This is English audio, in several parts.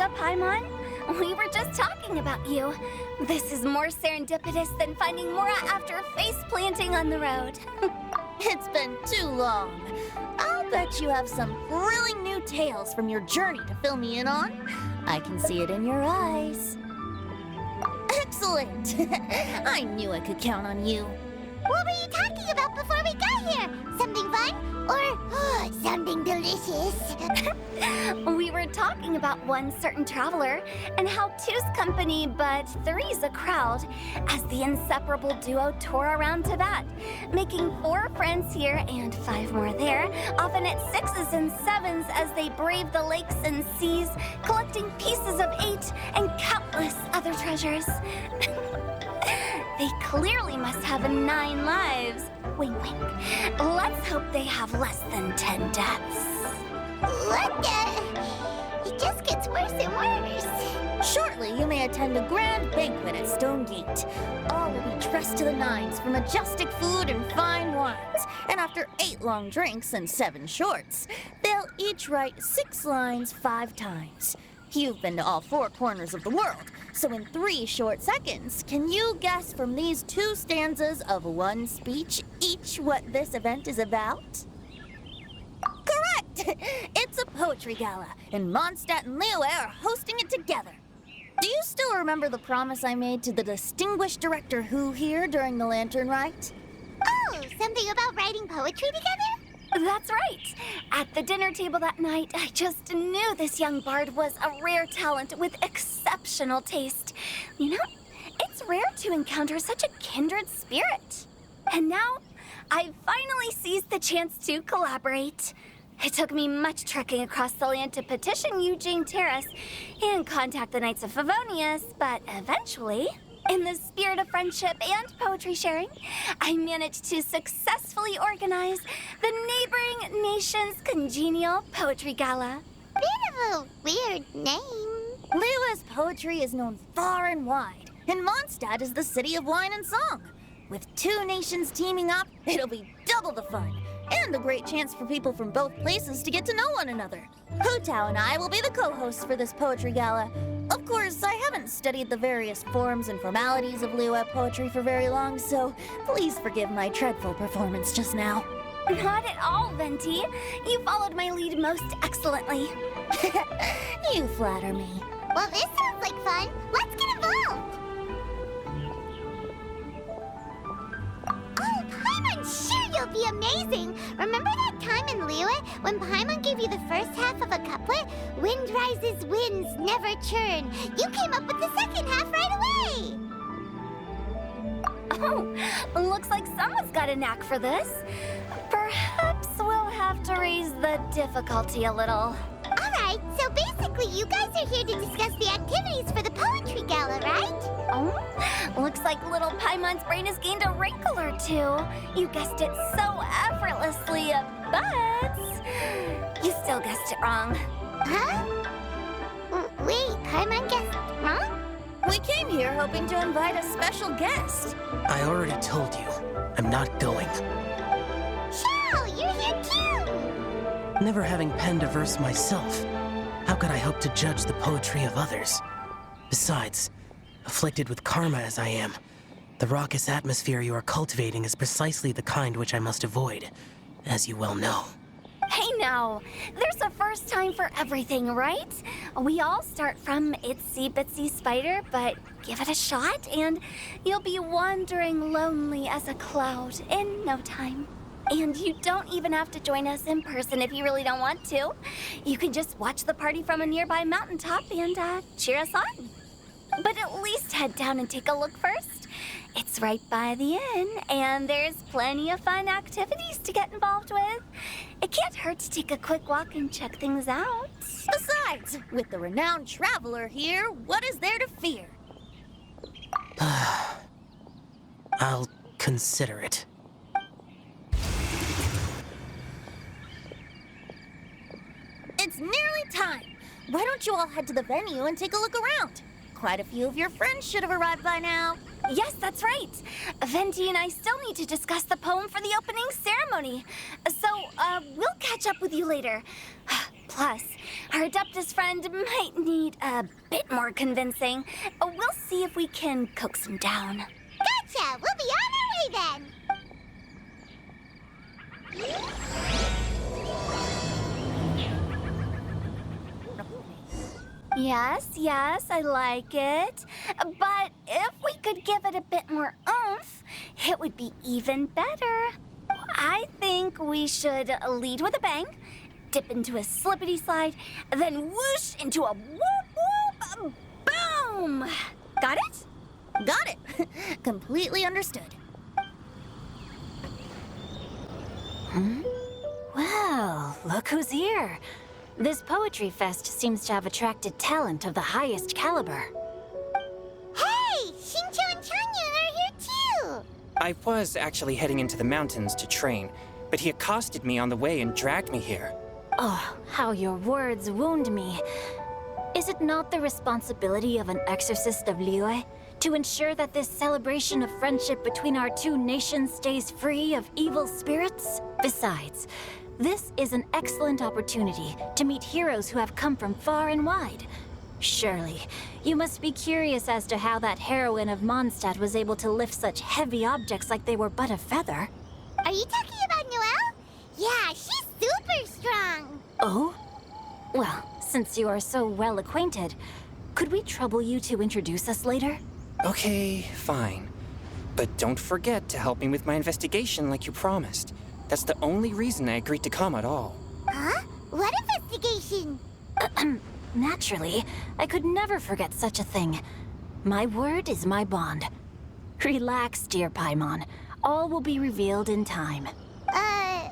Lewa, Paimon. We were just talking about you. This is more serendipitous than finding Mora after face-planting on the road. It's been too long. I'll bet you have some thrilling new tales from your journey to fill me in on. I can see it in your eyes. Excellent! I knew I could count on you. What were you talking about before we got here? Something fun? Or something delicious? We were talking about one certain traveler and how two's company, but three's a crowd, as the inseparable duo tore around Tibet, making 4 friends here and 5 more there, often at 6s and 7s as they brave the lakes and seas, collecting pieces of 8 and countless other treasures. They clearly must have 9 lives. Wink, wink. Let's hope they have less than 10 deaths. What the? It just gets worse and worse. Shortly, you may attend a grand banquet at Stone Gate. All will be dressed to the nines for majestic food and fine wines. And after 8 long drinks and 7 shorts, they'll each write 6 lines 5 times. You've been to all 4 corners of the world, so in 3 short seconds, can you guess from these 2 stanzas of 1 speech each what this event is about? Correct! It's a poetry gala, and Mondstadt and Liyue are hosting it together. Do you still remember the promise I made to the distinguished director Who here during the lantern rite? Oh, something about writing poetry together? That's right. At the dinner table that night, I just knew this young bard was a rare talent with exceptional taste. You know, it's rare to encounter such a kindred spirit. And now, I've finally seized the chance to collaborate. It took me much trekking across the land to petition Eugene Terrace and contact the Knights of Favonius, but eventually, in the spirit of friendship and poetry sharing, I managed to successfully organize the neighboring nation's Congenial Poetry Gala. Bit of a weird name. Liyue's poetry is known far and wide, and Mondstadt is the city of wine and song. With 2 nations teaming up, it'll be double the fun, and a great chance for people from both places to get to know one another. Hu Tao and I will be the co-hosts for this poetry gala. Of course, I haven't studied the various forms and formalities of Liyue poetry for very long, so please forgive my dreadful performance just now. Not at all, Venti. You followed my lead most excellently. You flatter me. Well, this sounds like fun. Let's get involved. Oh, Paimon, sure you'll be amazing. Remember that time in Liyue when Paimon gave you the first half of a couplet? Wind rises, winds never churn. You came up with the second half right away. Oh, looks like someone's got a knack for this. Perhaps we'll have to raise the difficulty a little. All right, so basically you guys are here to discuss the activities for the poetry gala, right? Oh, looks like little Paimon's brain has gained a wrinkle or 2. You guessed it so effortlessly, but you still guessed it wrong. Huh? Wait, Paimon guessed wrong? We came here hoping to invite a special guest. I already told you, I'm not going. Shao, you're here too! Never having penned a verse myself, how could I hope to judge the poetry of others? Besides, afflicted with karma as I am, the raucous atmosphere you are cultivating is precisely the kind which I must avoid, as you well know. Hey now, there's a first time for everything, right? We all start from itsy bitsy spider, but give it a shot and you'll be wandering lonely as a cloud in no time. And you don't even have to join us in person if you really don't want to. You can just watch the party from a nearby mountaintop and cheer us on. But at least head down and take a look first. It's right by the inn, and there's plenty of fun activities to get involved with. It can't hurt to take a quick walk and check things out. Besides, with the renowned traveler here, what is there to fear? I'll consider it. It's nearly time. Why don't you all head to the venue and take a look around? Quite a few of your friends should have arrived by now. Yes, that's right. Venti and I still need to discuss the poem for the opening ceremony. So, we'll catch up with you later. Plus, our Adeptus friend might need a bit more convincing. We'll see if we can coax him down. Gotcha! We'll be on our way then! Yes, I like it. But if we could give it a bit more oomph, it would be even better. I think we should lead with a bang, dip into a slippity slide, then whoosh into a whoop whoop, boom! Got it? Got it. Completely understood. Well, look who's here. This poetry fest seems to have attracted talent of the highest caliber. Hey! Shincho and Changyun are here too! I was actually heading into the mountains to train, but he accosted me on the way and dragged me here. Oh, how your words wound me. Is it not the responsibility of an exorcist of Liyue to ensure that this celebration of friendship between our two nations stays free of evil spirits? Besides, this is an excellent opportunity to meet heroes who have come from far and wide. Surely, you must be curious as to how that heroine of Mondstadt was able to lift such heavy objects like they were but a feather. Are you talking about Noelle? Yeah, she's super strong! Oh? Well, since you are so well acquainted, could we trouble you to introduce us later? Okay, fine. But don't forget to help me with my investigation like you promised. That's the only reason I agreed to come at all. Huh? What investigation? Naturally, I could never forget such a thing. My word is my bond. Relax, dear Paimon. All will be revealed in time. Okay.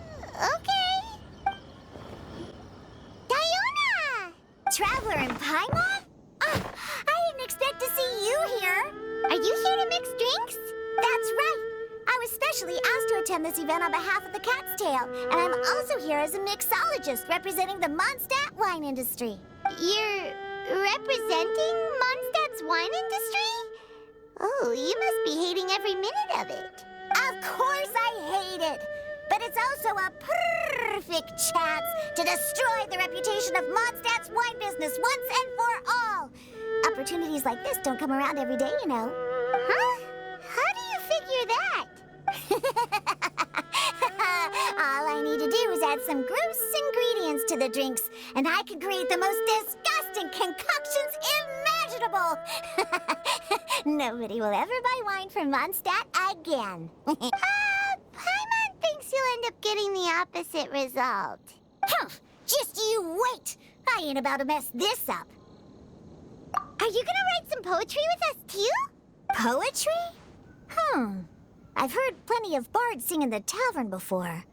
Diona! Traveler in Paimon? I didn't expect to see you here. Are you here to mix drinks? That's right. I was specially asked to attend this event on behalf of the Cat's Tail, and I'm also here as a mixologist representing the Mondstadt wine industry. You're representing Mondstadt's wine industry? Oh, you must be hating every minute of it. Of course I hate it, but it's also a perfect chance to destroy the reputation of Mondstadt's wine business once and for all. Opportunities like this don't come around every day, you know. Huh? How do you figure that? All I need to do is add some gross ingredients to the drinks, and I can create the most disgusting concoctions imaginable. Nobody will ever buy wine from Mondstadt again. Paimon thinks you'll end up getting the opposite result. Just you wait. I ain't about to mess this up. Are you gonna write some poetry with us too? Poetry? I've heard plenty of bards sing in the tavern before,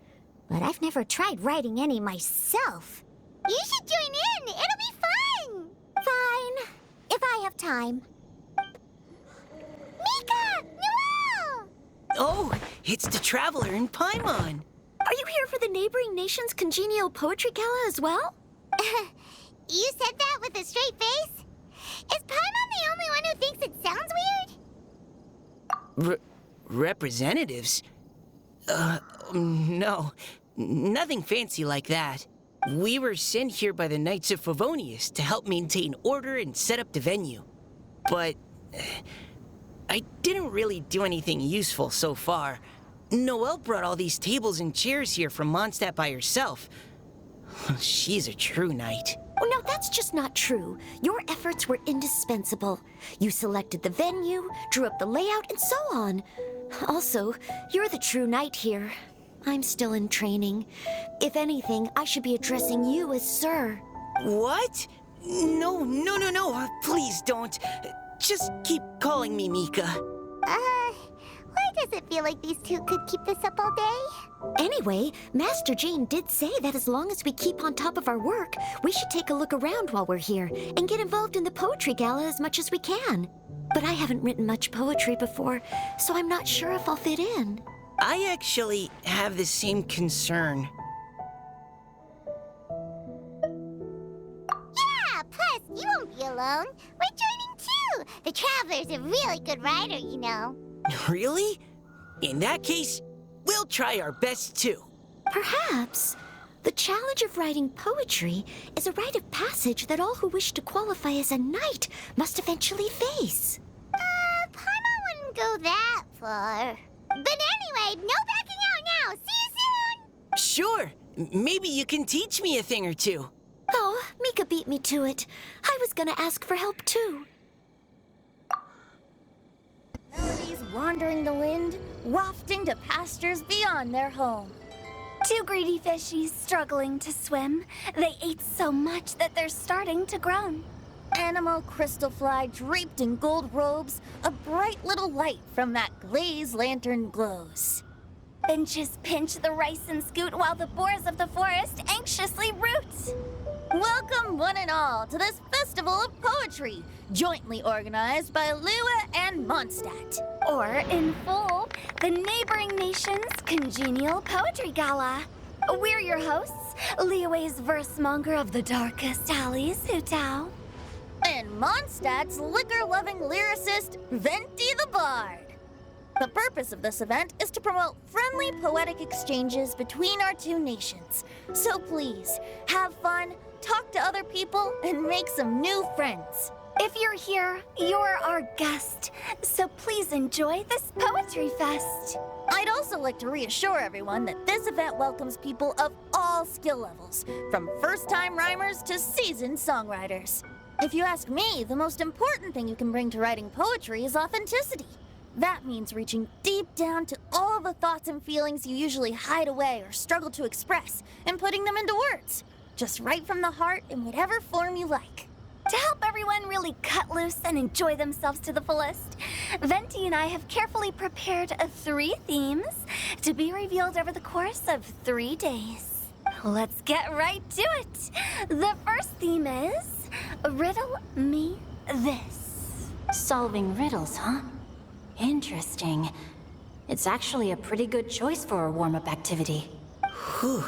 but I've never tried writing any myself. You should join in. It'll be fun. Fine, if I have time. Mika! Noelle! Oh, it's the Traveler in Paimon. Are you here for the neighboring nation's Congenial Poetry Gala as well? You said that with a straight face? Is Paimon the only one who thinks it sounds weird? Representatives? No. Nothing fancy like that. We were sent here by the Knights of Favonius to help maintain order and set up the venue. But I didn't really do anything useful so far. Noelle brought all these tables and chairs here from Mondstadt by herself. She's a true knight. Oh, no, that's just not true. Your efforts were indispensable. You selected the venue, drew up the layout, and so on. Also, you're the true knight here. I'm still in training. If anything, I should be addressing you as Sir. What? No. Please don't. Just keep calling me Mika. Why does it feel like these two could keep this up all day? Anyway, Master Jane did say that as long as we keep on top of our work, we should take a look around while we're here and get involved in the poetry gala as much as we can. But I haven't written much poetry before, so I'm not sure if I'll fit in. I actually have the same concern. Yeah, plus, you won't be alone. We're joining too. The Traveler's a really good writer, you know. Really? In that case, we'll try our best too. Perhaps. The challenge of writing poetry is a rite of passage that all who wish to qualify as a knight must eventually face. Paimon wouldn't go that far. But anyway, no backing out now. See you soon! Sure, maybe you can teach me a thing or two. Oh, Mika beat me to it. I was gonna ask for help too. Melodies wandering the wind, wafting to pastures beyond their home. Two greedy fishies struggling to swim. They ate so much that they're starting to groan. Animal crystal fly draped in gold robes, a bright little light from that glazed lantern glows. Benches pinch the rice and scoot while the boars of the forest anxiously root. Welcome, one and all, to this festival of poetry, jointly organized by Liyue and Mondstadt. Or, in full, the neighboring nation's Congenial Poetry Gala. We're your hosts, Liyue's verse-monger of the darkest alleys, Hutao. And Mondstadt's liquor-loving lyricist, Venti the Bard. The purpose of this event is to promote friendly poetic exchanges between our two nations. So please, have fun, talk to other people, and make some new friends. If you're here, you're our guest, so please enjoy this Poetry Fest. I'd also like to reassure everyone that this event welcomes people of all skill levels, from first-time rhymers to seasoned songwriters. If you ask me, the most important thing you can bring to writing poetry is authenticity. That means reaching deep down to all of the thoughts and feelings you usually hide away or struggle to express, and putting them into words. Just right from the heart in whatever form you like. To help everyone really cut loose and enjoy themselves to the fullest, Venti and I have carefully prepared 3 themes to be revealed over the course of 3 days. Let's get right to it. The first theme is Riddle Me This. Solving riddles, huh? Interesting. It's actually a pretty good choice for a warm-up activity. Whew.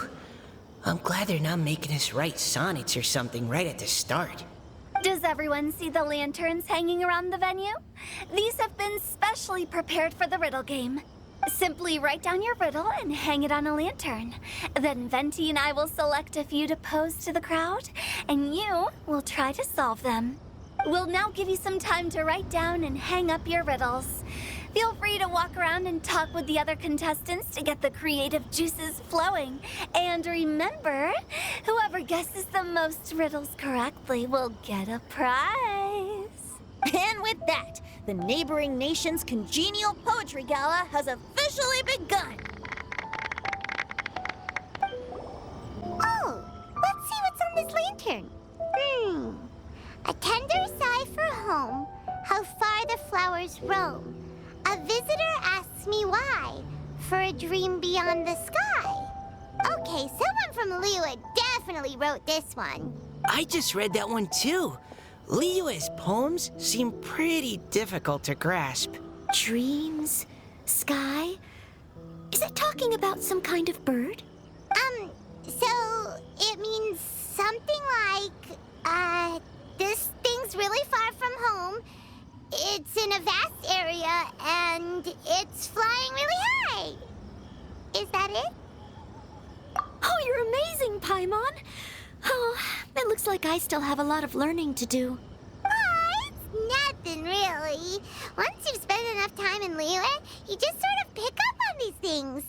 I'm glad they're not making us write sonnets or something right at the start. Does everyone see the lanterns hanging around the venue? These have been specially prepared for the riddle game. Simply write down your riddle and hang it on a lantern. Then Venti and I will select a few to pose to the crowd, and you will try to solve them. We'll now give you some time to write down and hang up your riddles. Feel free to walk around and talk with the other contestants to get the creative juices flowing. And remember, whoever guesses the most riddles correctly will get a prize. And with that, the neighboring nation's Congenial Poetry Gala has officially begun. Oh, let's see what's on this lantern. A tender sigh for home, how far the flowers roam. A visitor asks me why, for a dream beyond the sky. Okay, someone from Liyue definitely wrote this one. I just read that one too. Liyue's poems seem pretty difficult to grasp. Dreams? Sky? Is it talking about some kind of bird? So it means something like, this thing's really far from home. It's in a vast area, and it's flying really high. Is that it? Oh, you're amazing, Paimon! Oh, it looks like I still have a lot of learning to do. Oh, it's nothing really. Once you've spent enough time in Liyue, you just sort of pick up on these things.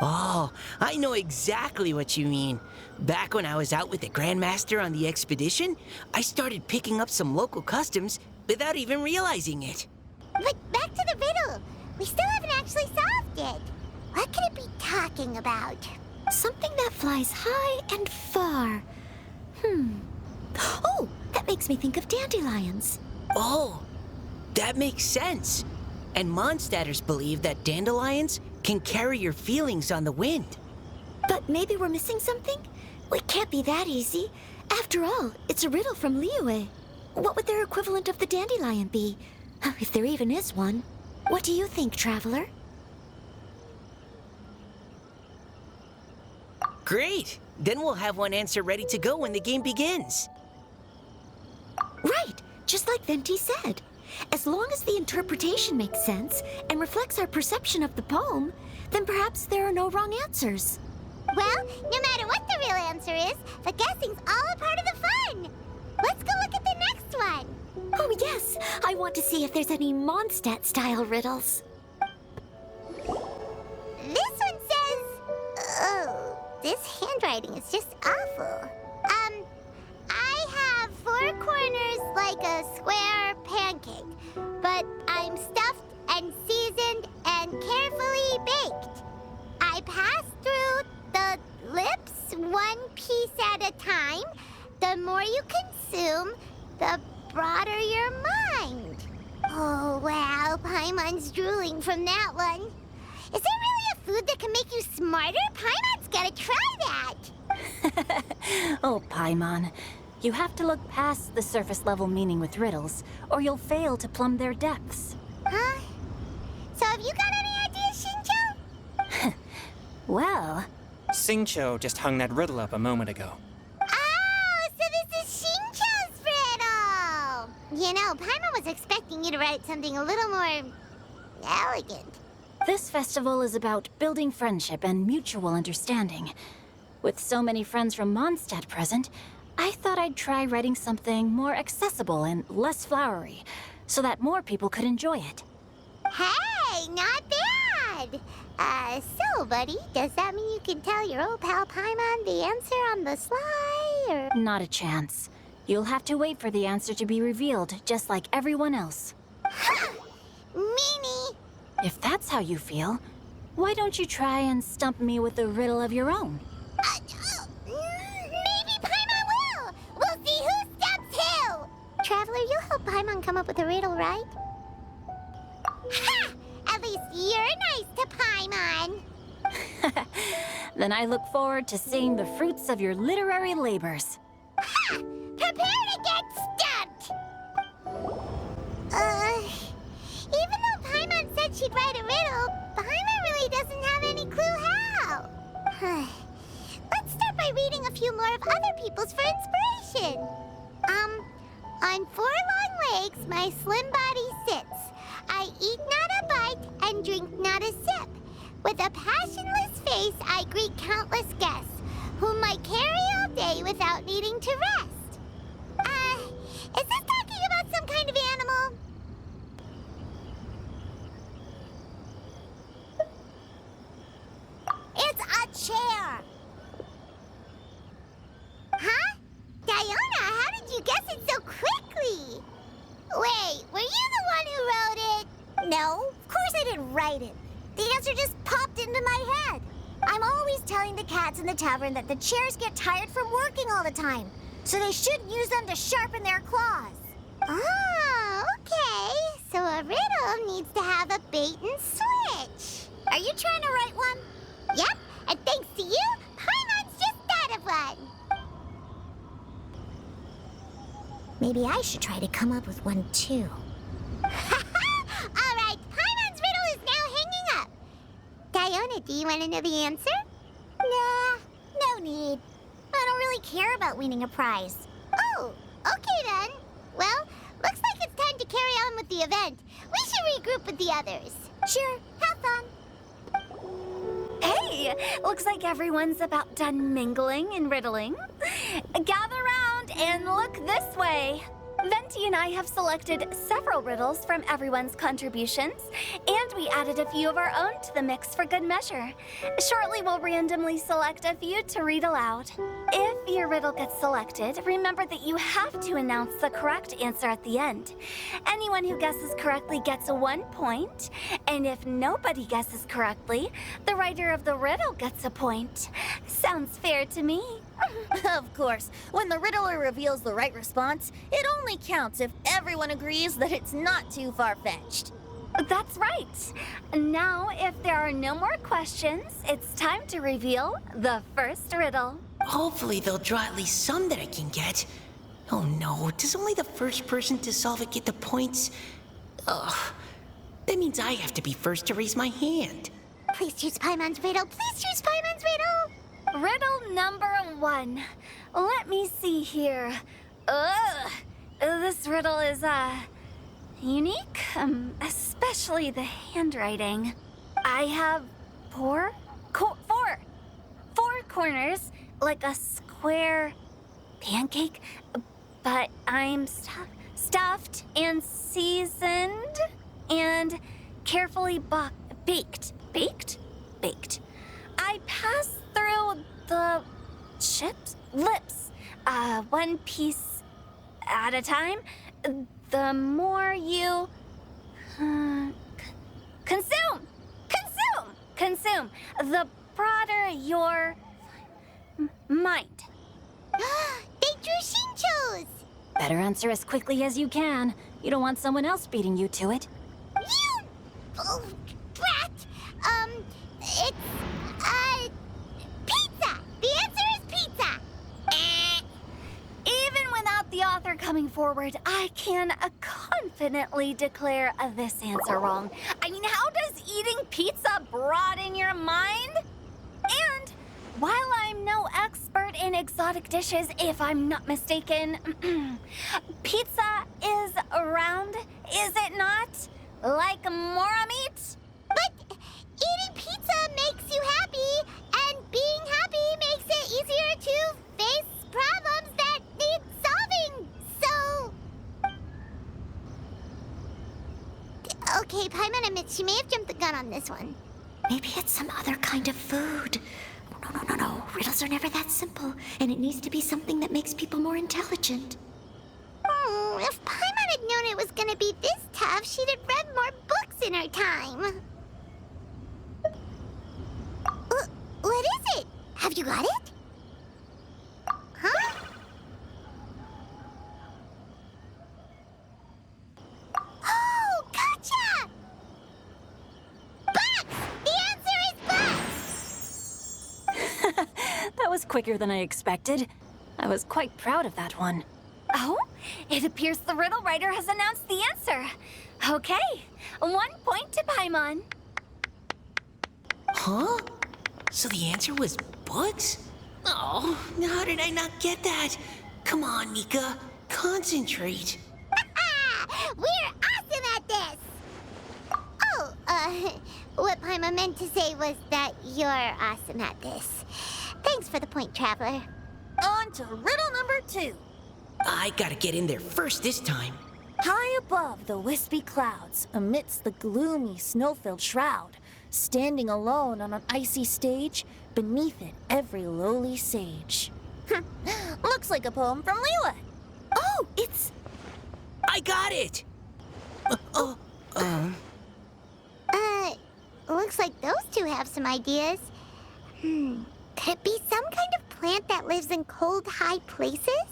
Oh, I know exactly what you mean. Back when I was out with the Grandmaster on the expedition, I started picking up some local customs without even realizing it. But back to the riddle. We still haven't actually solved it. What could it be talking about? Something that flies high and far. Oh, that makes me think of dandelions. Oh, that makes sense. And Mondstadters believe that dandelions can carry your feelings on the wind. But maybe we're missing something? It can't be that easy. After all, it's a riddle from Liyue. What would their equivalent of the dandelion be? If there even is one. What do you think, Traveler? Great! Then we'll have one answer ready to go when the game begins. Right, just like Venti said. As long as the interpretation makes sense and reflects our perception of the poem, then perhaps there are no wrong answers. Well, no matter what the real answer is, the guessing's all a part of the fun. Let's go look at the next one. Oh, yes. I want to see if there's any Mondstadt-style riddles. This one says... Oh, this handwriting is just awful. I have 4 corners like a square pancake, but I'm stuffed and seasoned and carefully baked. I pass through the lips 1 piece at a time. The more you consume, the broader your mind. Oh, wow, Paimon's drooling from that one. Is there really a food that can make you smarter? Paimon's gotta try that. Oh, Paimon. You have to look past the surface level meaning with riddles, or you'll fail to plumb their depths. Huh? So have you got any ideas, Shinjo? Well, Xingqiu just hung that riddle up a moment ago. Oh, so this is Shinjo's riddle! You know, Paimon was expecting you to write something a little more... elegant. this festival is about building friendship and mutual understanding. With so many friends from Mondstadt present, I thought I'd try writing something more accessible and less flowery, so that more people could enjoy it. Hey, not bad! So, buddy, does that mean you can tell your old pal Paimon the answer on the sly, or...? Not a chance. You'll have to wait for the answer to be revealed, just like everyone else. Meanie! If that's how you feel, why don't you try and stump me with a riddle of your own? Maybe Paimon will! We'll see who stumps who! Traveler, you'll help Paimon come up with a riddle, right? Ha! At least you're nice to Paimon! Then I look forward to seeing the fruits of your literary labors. Ha! Prepare to get stumped! Even though Paimon said she'd write a riddle, Paimon really doesn't have any clue how. Let's start by reading a few more of other people's for inspiration. On 4 long legs, my slim body sits. I eat not a bite and drink not a sip. With a passionless face, I greet countless guests, whom I carry all day without needing to rest. Is this talking about some kind of animal? It's a chair. Huh? Diona, how did you guess it so quickly? Wait, were you the one who wrote it? No, of course I didn't write it. The answer just popped into my head. I'm always telling the cats in the tavern that the chairs get tired from working all the time, so they shouldn't use them to sharpen their claws. Oh, okay. So a riddle needs to have a bait and switch. Are you trying to write one? Yep, and thanks to you, Paimon's just thought of one. Maybe I should try to come up with one, too. All right, Paimon's riddle is now hanging up. Diona, do you want to know the answer? Nah, no need. I don't really care about winning a prize. Oh, okay then. Well, looks like it's time to carry on with the event. We should regroup with the others. Sure, have fun. Hey, looks like everyone's about done mingling and riddling. Gather round and look this way. Venti and I have selected several riddles from everyone's contributions, and we added a few of our own to the mix for good measure. Shortly, we'll randomly select a few to read aloud. If your riddle gets selected, remember that you have to announce the correct answer at the end. Anyone who guesses correctly gets 1 point, and if nobody guesses correctly, the writer of the riddle gets a point. Sounds fair to me. Of course, when the riddler reveals the right response, it only counts if everyone agrees that it's not too far-fetched. That's right. Now, if there are no more questions, it's time to reveal the first riddle. Hopefully they'll draw at least some that I can get. Oh no, does only the first person to solve it get the points? Ugh, that means I have to be first to raise my hand. Please choose Paimon's riddle. Please choose Paimon's riddle. Riddle number 1. Let me see here. This riddle is, unique, especially the handwriting. I have four corners, like a square pancake, but I'm stuffed and seasoned and carefully baked. Baked. I pass through the lips, one piece at a time. The more you consume, the broader your mind. They drew Shinchos! Better answer as quickly as you can. You don't want someone else beating you to it. You... Oh, brat! It's... pizza! The answer is pizza! Even without the author coming forward, I can confidently declare this answer wrong. I mean, how does eating pizza broaden your mind? And while I'm no expert in exotic dishes, if I'm not mistaken, pizza is round, is it not? Like mora meat? But eating pizza makes you happy, and being happy makes it easier to face problems that need solving, so... Okay, Paimon admits she may have jumped the gun on this one. Maybe it's some other kind of food. No. Riddles are never that simple, and it needs to be something that makes people more intelligent. If Paimon had known it was gonna be this tough, she'd have read more books in her time. What is it? Have you got it? Huh? Oh, gotcha! Box! The answer is box! That was quicker than I expected. I was quite proud of that one. Oh, it appears the riddle writer has announced the answer. Okay, 1 point to Paimon. Huh? So the answer was bugs? Oh, how did I not get that? Come on, Mika. Concentrate. We're awesome at this! Oh, what Paimon meant to say was that you're awesome at this. Thanks for the point, Traveler. On to riddle number 2. I gotta get in there first this time. High above the wispy clouds, amidst the gloomy snow-filled shroud, standing alone on an icy stage, beneath it every lowly sage. Looks like a poem from Liyue. Oh, it's... I got it! Looks like those two have some ideas. Could it be some kind of plant that lives in cold, high places?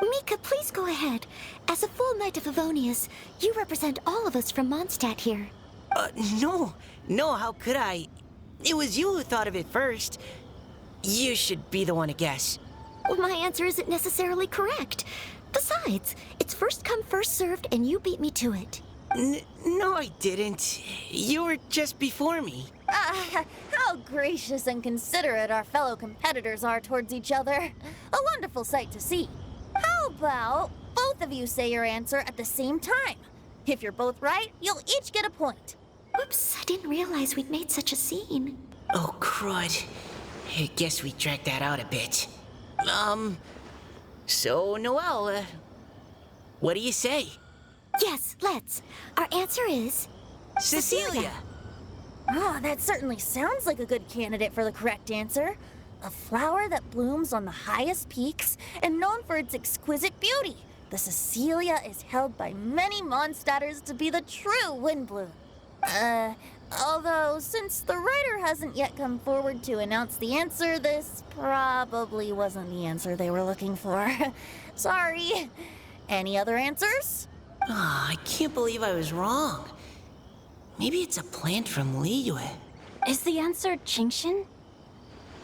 Mika, please go ahead. As a full Knight of Favonius, you represent all of us from Mondstadt here. No, how could I? It was you who thought of it first. You should be the one to guess. Well, my answer isn't necessarily correct. Besides, it's first come, first served, and you beat me to it. No, I didn't. You were just before me. How gracious and considerate our fellow competitors are towards each other. A wonderful sight to see. How about both of you say your answer at the same time? If you're both right, you'll each get a point. Whoops, I didn't realize we'd made such a scene. Oh, crud. I guess we dragged that out a bit. So, Noelle, what do you say? Yes, let's. Our answer is... Cecilia! Oh, that certainly sounds like a good candidate for the correct answer. A flower that blooms on the highest peaks and known for its exquisite beauty. The Cecilia is held by many Mondstadters to be the true wind bloom. Although, since the writer hasn't yet come forward to announce the answer, this probably wasn't the answer they were looking for. Sorry. Any other answers? I can't believe I was wrong. Maybe it's a plant from Liyue. Is the answer Genshin?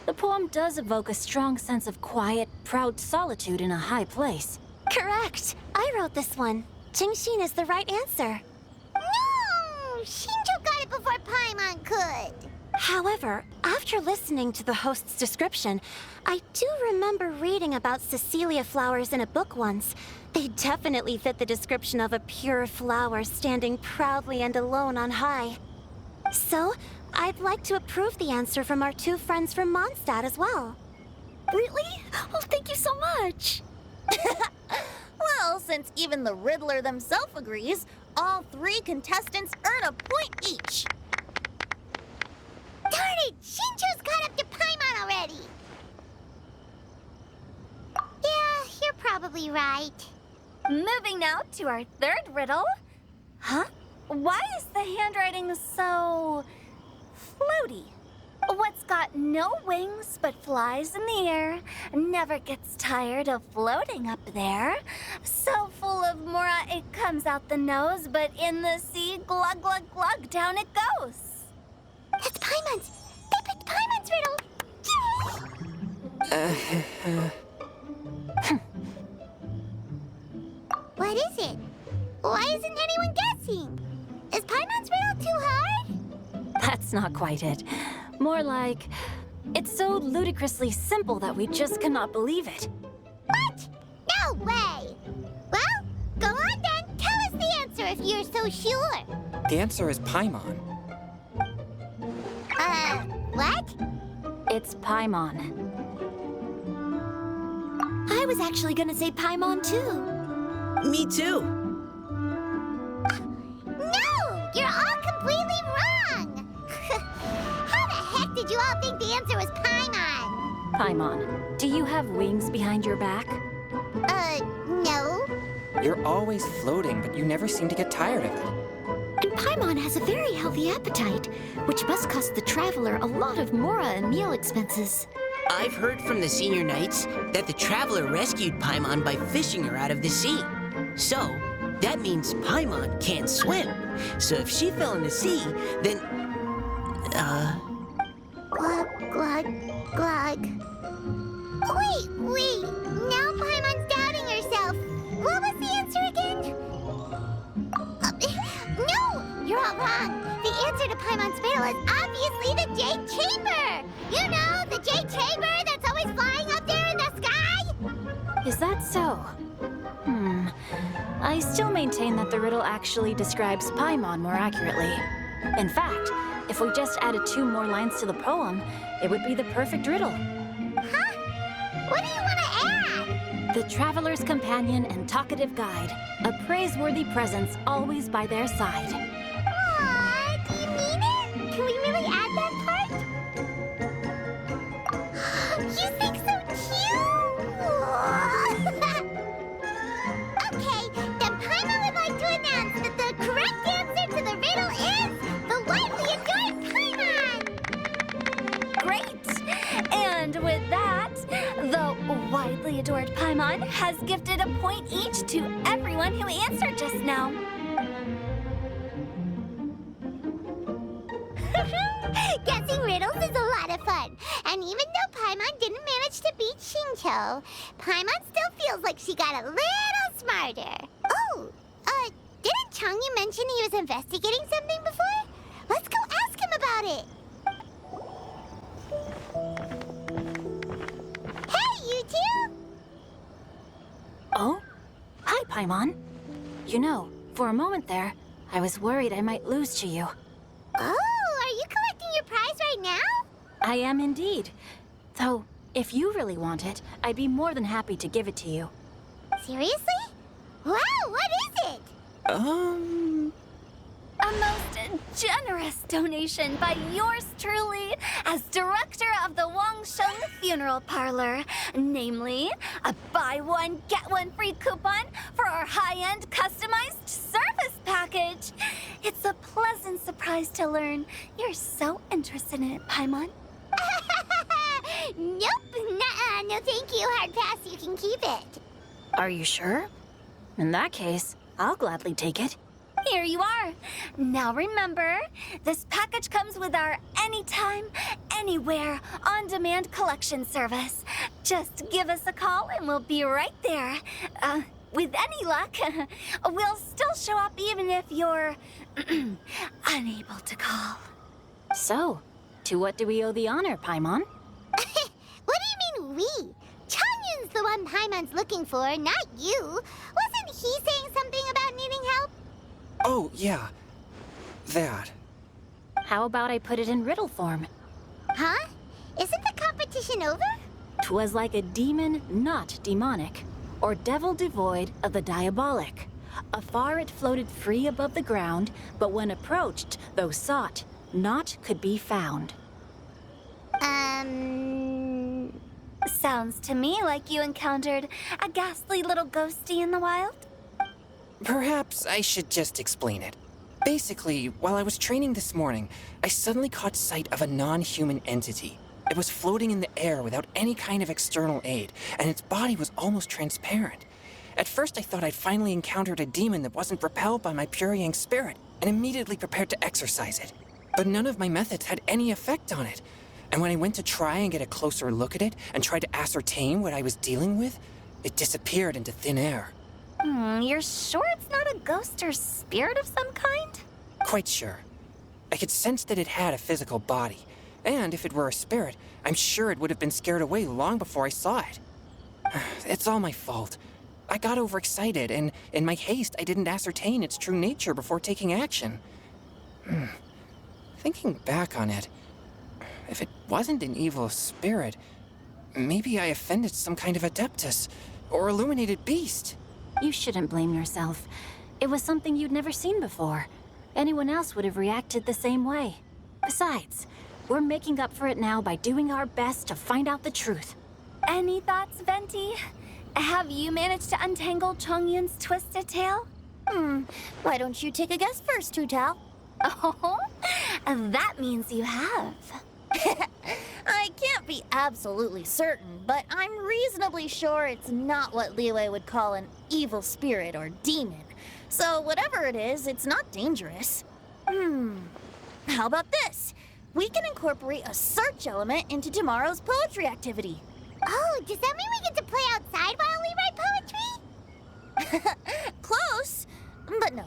The poem does evoke a strong sense of quiet, proud solitude in a high place. Correct. I wrote this one. Genshin is the right answer. No! Shinjo got it before Paimon could. However, after listening to the host's description, I do remember reading about Cecilia flowers in a book once. They definitely fit the description of a pure flower standing proudly and alone on high. So, I'd like to approve the answer from our two friends from Mondstadt as well. Really? Oh, thank you so much. Well, since even the Riddler themselves agrees, all 3 contestants earn a point each. Darn it! Shinjo's caught up to Paimon already! Yeah, you're probably right. Moving now to our third riddle. Huh? Why is the handwriting so floaty? What's got no wings but flies in the air, never gets tired of floating up there. So full of mora it comes out the nose, but in the sea, glug glug glug, down it goes. That's Paimon's! They picked Paimon's riddle! What is it? Why isn't anyone guessing? Is Paimon's riddle too hard? That's not quite it. More like, it's so ludicrously simple that we just cannot believe it. What? No way! Well, go on then. Tell us the answer if you're so sure. The answer is Paimon. What? It's Paimon. I was actually gonna say Paimon too. Me too. No! You're all completely wrong! How the heck did you all think the answer was Paimon? Paimon, do you have wings behind your back? No. You're always floating, but you never seem to get tired of it. And Paimon has a very healthy appetite, which must cost the traveler a lot of mora and meal expenses. I've heard from the senior knights that the traveler rescued Paimon by fishing her out of the sea. So, that means Paimon can't swim. So if she fell in the sea, then... Glug, glug, glug. Wait. Now Paimon's doubting herself. What was the answer again? No! You're all wrong. The answer to Paimon's riddle is obviously the Jade Chamber! You know, the Jade Chamber that's always flying up there in the sky? Is that so? I still maintain that the riddle actually describes Paimon more accurately. In fact, if we just added 2 more lines to the poem, it would be the perfect riddle. Huh? What do you want to add? The traveler's companion and talkative guide, a praiseworthy presence always by their side. Aw, do you mean it? Can we really add that part? You think so cute? Okay, then Paimon would like to announce that the correct answer to the riddle is the widely adored Paimon! Great! And with that, the widely adored Paimon has gifted a point each to everyone who answered just now. Guessing riddles is a lot of fun. And even though Paimon didn't manage to beat Shinjo, Paimon still feels like she got a little smarter. Oh, didn't Changyu mention he was investigating something before? Let's go ask him about it. Hey, you two! Oh? Hi, Paimon. You know, for a moment there, I was worried I might lose to you. Oh, are you collecting your prize right now? I am indeed. Though, if you really want it, I'd be more than happy to give it to you. Seriously? Wow, what is it? A most generous donation by yours truly as director of the Wangsheng Funeral Parlor. Namely, a buy one, get one free coupon for our high-end customized service package. It's a pleasant surprise to learn you're so interested in it, Paimon. Nope, nuh-uh, no thank you, hard pass, you can keep it. Are you sure? In that case, I'll gladly take it. Here you are. Now remember, this package comes with our anytime, anywhere, on-demand collection service. Just give us a call and we'll be right there. With any luck, we'll still show up even if you're unable to call. So, to what do we owe the honor, Paimon? What do you mean, we? Changyun's the one Paimon's looking for, not you. Wasn't he saying something about needing help? Oh, yeah. That. How about I put it in riddle form? Huh? Isn't the competition over? 'Twas like a demon not demonic, or devil devoid of the diabolic. Afar it floated free above the ground, but when approached, though sought, naught could be found. Sounds to me like you encountered a ghastly little ghosty in the wild. Perhaps I should just explain it. Basically, while I was training this morning, I suddenly caught sight of a non-human entity. It was floating in the air without any kind of external aid, and its body was almost transparent. At first I thought I'd finally encountered a demon that wasn't repelled by my pure yang spirit, and immediately prepared to exorcise it. But none of my methods had any effect on it. And when I went to try and get a closer look at it and tried to ascertain what I was dealing with, it disappeared into thin air. You're sure it's not a ghost or spirit of some kind? Quite sure. I could sense that it had a physical body, and if it were a spirit, I'm sure it would have been scared away long before I saw it. It's all my fault. I got overexcited, and in my haste, I didn't ascertain its true nature before taking action. Thinking back on it, if it wasn't an evil spirit, maybe I offended some kind of adeptus or illuminated beast. You shouldn't blame yourself. It was something you'd never seen before. Anyone else would have reacted the same way. Besides, we're making up for it now by doing our best to find out the truth. Any thoughts, Venti? Have you managed to untangle Chongyun's twisted tail? Why don't you take a guess first, Tutao? Oh, that means you have. I can't be absolutely certain, but I'm reasonably sure it's not what Liyue would call an evil spirit or demon. So whatever it is, it's not dangerous. How about this? We can incorporate a search element into tomorrow's poetry activity. Oh, does that mean we get to play outside while we write poetry? Close, but no.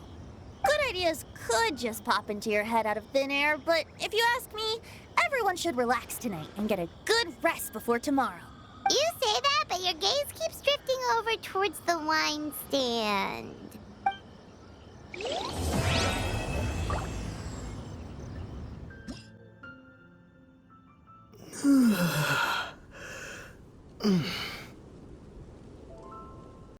Good ideas could just pop into your head out of thin air, but if you ask me, everyone should relax tonight and get a good rest before tomorrow. You say that, but your gaze keeps drifting over towards the wine stand.